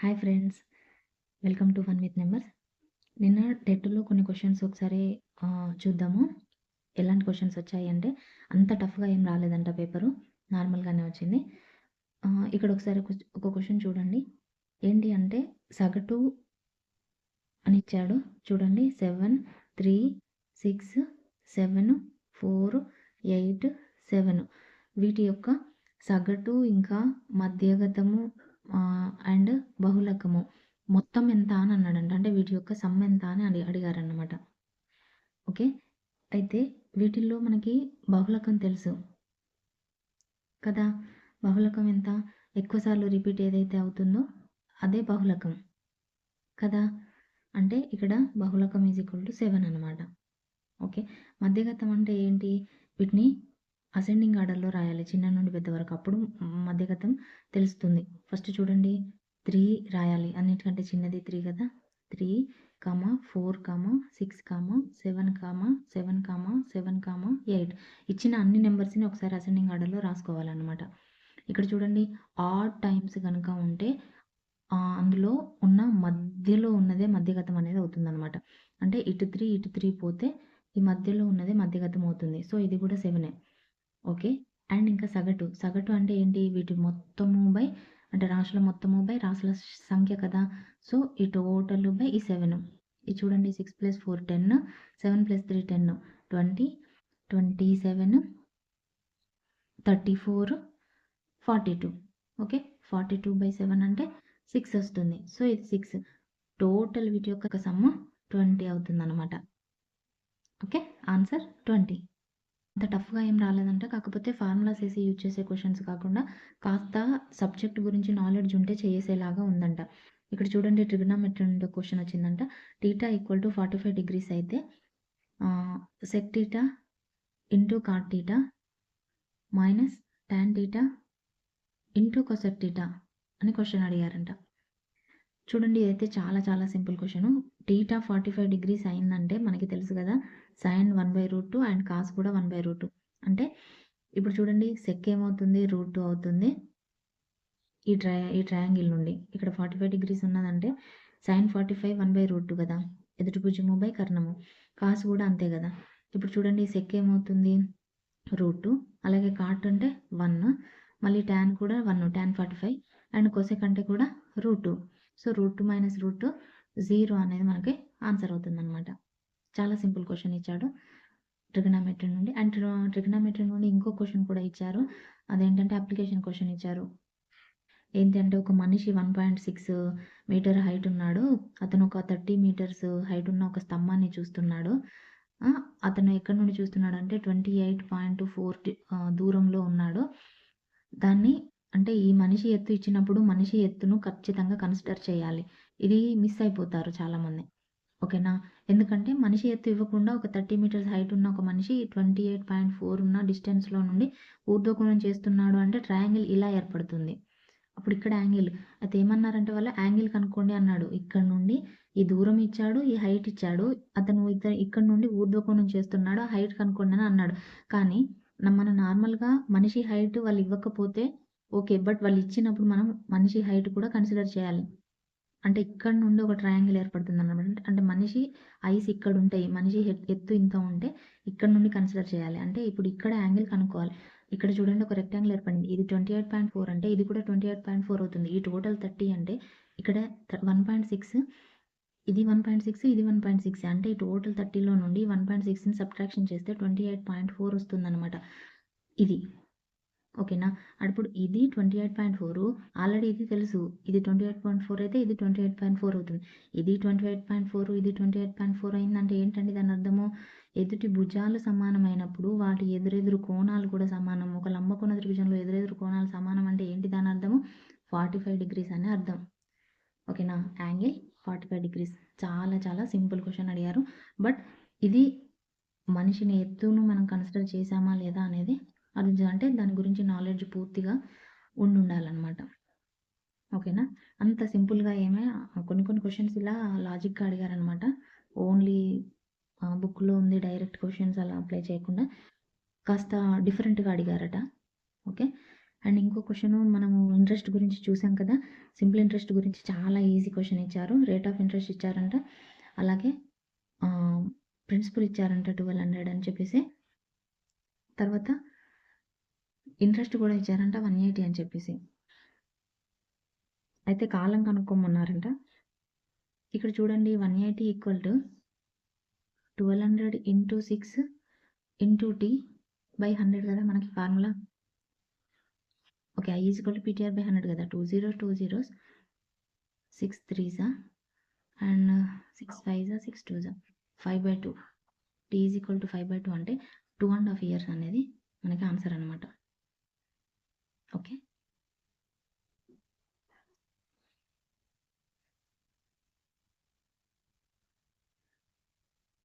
Hi friends, welcome to fun with numbers. నిన్న టెట్లో కొన్ని క్వశ్చన్స్ ఒకసారి చూద్దాము. ఎలాంటి క్వశ్చన్స్ వచ్చాయి అంటే అంత టఫ్గా ఏం రాలేదంట పేపరు, నార్మల్గానే వచ్చింది. ఇక్కడ ఒకసారి ఒక క్వశ్చన్ చూడండి. ఏంటి అంటే సగటు అని ఇచ్చాడు చూడండి. 7, 3, 6, 7, 4, 8, 7 వీటి యొక్క సగటు ఇంకా మధ్యగతము అండ్ బహుళకము మొత్తం ఎంత అని అన్నాడంట. అంటే వీటి యొక్క సమ్ ఎంత అని అడిగారన్నమాట. ఓకే, అయితే వీటిల్లో మనకి బహుళకం తెలుసు కదా. బహుళకం ఎంత? ఎక్కువసార్లు రిపీట్ ఏదైతే అవుతుందో అదే బహుళకం కదా. అంటే ఇక్కడ బహుళకం ఈజ్ ఈక్వల్ టు 7 అనమాట. ఓకే, మధ్యగతం అంటే ఏంటి? వీటిని అసెండింగ్ ఆర్డర్లో రాయాలి, చిన్న నుండి పెద్ద వరకు. అప్పుడు మధ్యగతం తెలుస్తుంది. ఫస్ట్ చూడండి, 3 రాయాలి, అన్నిటికంటే చిన్నది 3 కదా. 3, 4, 6, 7, 7, 7, 8 ఇచ్చిన అన్ని నెంబర్స్ని ఒకసారి అసెండింగ్ ఆర్డర్లో రాసుకోవాలన్నమాట. ఇక్కడ చూడండి, ఆడ్ టైమ్స్ కనుక ఉంటే అందులో ఉన్న మధ్యలో ఉన్నదే మధ్యగతం అనేది అవుతుందన్నమాట. అంటే ఇటు 3 పోతే ఈ మధ్యలో ఉన్నదే మధ్యగతం అవుతుంది. సో ఇది కూడా 7. ఓకే, అండ్ ఇంకా సగటు అంటే ఏంటి? వీటి మొత్తము బై, అంటే రాశుల మొత్తము బై రాశుల సంఖ్య కదా. సో ఈ టోటల్ బై ఈ 7. ఇది చూడండి, 6 + 4 10, 7 + 3 10, 20, 27, 34, 42. ఓకే, 42/7 అంటే 6 వస్తుంది. సో ఇది 6. టోటల్ వీటి యొక్క సమ్ 20 అవుతుందన్నమాట. Okay, answer 20. అంత టఫ్గా ఏం రాలేదంట. కాకపోతే ఫార్ములాస్ వేసి యూజ్ చేసే క్వశ్చన్స్ కాకుండా కాస్త సబ్జెక్ట్ గురించి నాలెడ్జ్ ఉంటే చేసేలాగా ఉందంట. ఇక్కడ చూడండి, ట్రిగ్నోమెట్రీ నుండి క్వశ్చన్ వచ్చిందంట. θ = 45 degrees అయితే sec θ into cot θ minus tan θ into cosec θ అని క్వశ్చన్ అడిగారంట. చూడండి, ఇదైతే చాలా చాలా సింపుల్ క్వశ్చన్. θ 45 degrees అయిందంటే మనకి తెలుసు కదా, sin 1/√2 అండ్ కాస్ కూడా 1/√2. అంటే ఇప్పుడు చూడండి, సెక్ ఏమవుతుంది? √2 అవుతుంది. ఈ ట్రయాంగిల్ నుండి ఇక్కడ 45 degrees ఉన్నదంటే sin 45 1/√2 కదా, ఎదుటి భుజము బై కర్ణము. కాస్ కూడా అంతే కదా. ఇప్పుడు చూడండి, సెక్ ఏమవుతుంది? √2, అలాగే కాట్ అంటే 1, మళ్ళీ tan కూడా 1, tan 45, అండ్ కొసెక్ అంటే కూడా √2. సో √2 - √2 0 అనేది మనకి ఆన్సర్ అవుతుందన్నమాట. చాలా సింపుల్ క్వశ్చన్ ఇచ్చాడు ట్రిగ్నోమెట్రీ నుండి. అండ్ ట్రిగ్నోమెట్రీ నుండి ఇంకో క్వశ్చన్ కూడా ఇచ్చారు. అదేంటంటే అప్లికేషన్ క్వశ్చన్ ఇచ్చారు. ఏంటంటే ఒక మనిషి 1.6 మీటర్ హైట్ ఉన్నాడు. అతను ఒక 30 meters హైట్ ఉన్న ఒక స్తంభాన్ని చూస్తున్నాడు. అతను ఎక్కడి నుండి చూస్తున్నాడు అంటే 28.4 దూరంలో ఉన్నాడు. దాన్ని అంటే ఈ మనిషి ఎత్తు ఇచ్చినప్పుడు మనిషి ఎత్తును ఖచ్చితంగా కన్సిడర్ చేయాలి. ఇది మిస్ అయిపోతారు చాలామంది. ఓకేనా, ఎందుకంటే మనిషి ఎత్తు ఇవ్వకుండా ఒక 30 meters హైట్ ఉన్న ఒక మనిషి 28.4 ఉన్న డిస్టెన్స్లో నుండి ఊర్ధ్వకోణం చేస్తున్నాడు అంటే ట్రయాంగిల్ ఇలా ఏర్పడుతుంది. అప్పుడు ఇక్కడ యాంగిల్ అయితే ఏమన్నారంటే వాళ్ళు యాంగిల్ కనుక్కోండి అన్నాడు. ఇక్కడ నుండి ఈ దూరం ఇచ్చాడు, ఈ హైట్ ఇచ్చాడు. అతను ఇక్కడ నుండి ఊర్ధ్వకోణం చేస్తున్నాడు, ఆ హైట్ కనుక్కోండి అని అన్నాడు. కానీ మన నార్మల్గా మనిషి హైట్ వాళ్ళు ఇవ్వకపోతే ఓకే, బట్ వాళ్ళు ఇచ్చినప్పుడు మనం మనిషి హైట్ కూడా కన్సిడర్ చేయాలి. అంటే ఇక్కడ నుండి ఒక ట్రయాంగిల్ ఏర్పడుతుంది అన్నమాట. అంటే మనిషి ఐస్ ఇక్కడ ఉంటాయి, మనిషి ఎత్తు ఇంత ఉంటే ఇక్కడ నుండి కన్సిడర్ చేయాలి. అంటే ఇప్పుడు ఇక్కడ యాంగిల్ కనుక్కోవాలి. ఇక్కడ చూడండి, ఒక రెక్టాంగిల్ ఏర్పడింది. ఇది 28.4 అంటే ఇది కూడా 28.4 అవుతుంది. ఈ టోటల్ 30 అంటే ఇక్కడ 1.6, ఇది 1.6, ఇది 1.6. అంటే ఈ టోటల్ 30లో నుండి 1.6ని సబ్ట్రాక్షన్ చేస్తే 28.4 వస్తుందన్నమాట. ఇది ఓకేనా. ఇప్పుడు ఇది 28.4, ఆల్రెడీ ఇది తెలుసు. ఇది 28.4 అయితే ఇది 28.4 అవుతుంది. ఇది 28.4, ఇది 28.4 అయిందంటే ఏంటండి దాని అర్థము? ఎదుటి భుజాలు సమానమైనప్పుడు వాటి ఎదురెదురు కోణాలు కూడా సమానం. ఒక లంబకోణ త్రిభుజంలో ఎదురెదురు కోణాలు సమానం అంటే ఏంటి దాని అర్థము? 45 degrees అని అర్థం. ఓకేనా, యాంగిల్ 45 degrees. చాలా చాలా సింపుల్ క్వశ్చన్ అడిగారు. బట్ ఇది మనిషిని ఎత్తును మనం కన్సిడర్ చేసామా లేదా అనేది అంటే దాని గురించి నాలెడ్జ్ పూర్తిగా ఉండాలన్నమాట. ఓకేనా, అంత సింపుల్గా కొన్ని క్వశ్చన్స్ ఇలా లాజిక్గా అడిగారనమాట. ఓన్లీ బుక్లో ఉంది డైరెక్ట్ క్వశ్చన్స్ అలా అప్లై చేయకుండా కాస్త డిఫరెంట్గా అడిగారట. ఓకే, అండ్ ఇంకో క్వశ్చన్ మనము ఇంట్రెస్ట్ గురించి చూసాం కదా, సింపుల్ ఇంట్రెస్ట్ గురించి చాలా ఈజీ క్వశ్చన్ ఇచ్చారు. రేట్ ఆఫ్ ఇంట్రెస్ట్ ఇచ్చారంట, అలాగే ప్రిన్సిపల్ ఇచ్చారంట 1200 అని చెప్పేసి, తర్వాత ఇంట్రెస్ట్ కూడా ఇచ్చారంట 180 అని చెప్పేసి. అయితే కాలం కనుక్కోమన్నారంట. ఇక్కడ చూడండి 180 equal to 1200 into 6 into T by 100 కదా మనకి formula. Okay, I is equal to PTR by 100 కదా. 2 0 2 zeros, 6 3s and 6 5s 6 2s 5/2. T is equal to 5/2 అంటే 2.5 years అనేది మనకి ఆన్సర్ అనమాట. ఓకే.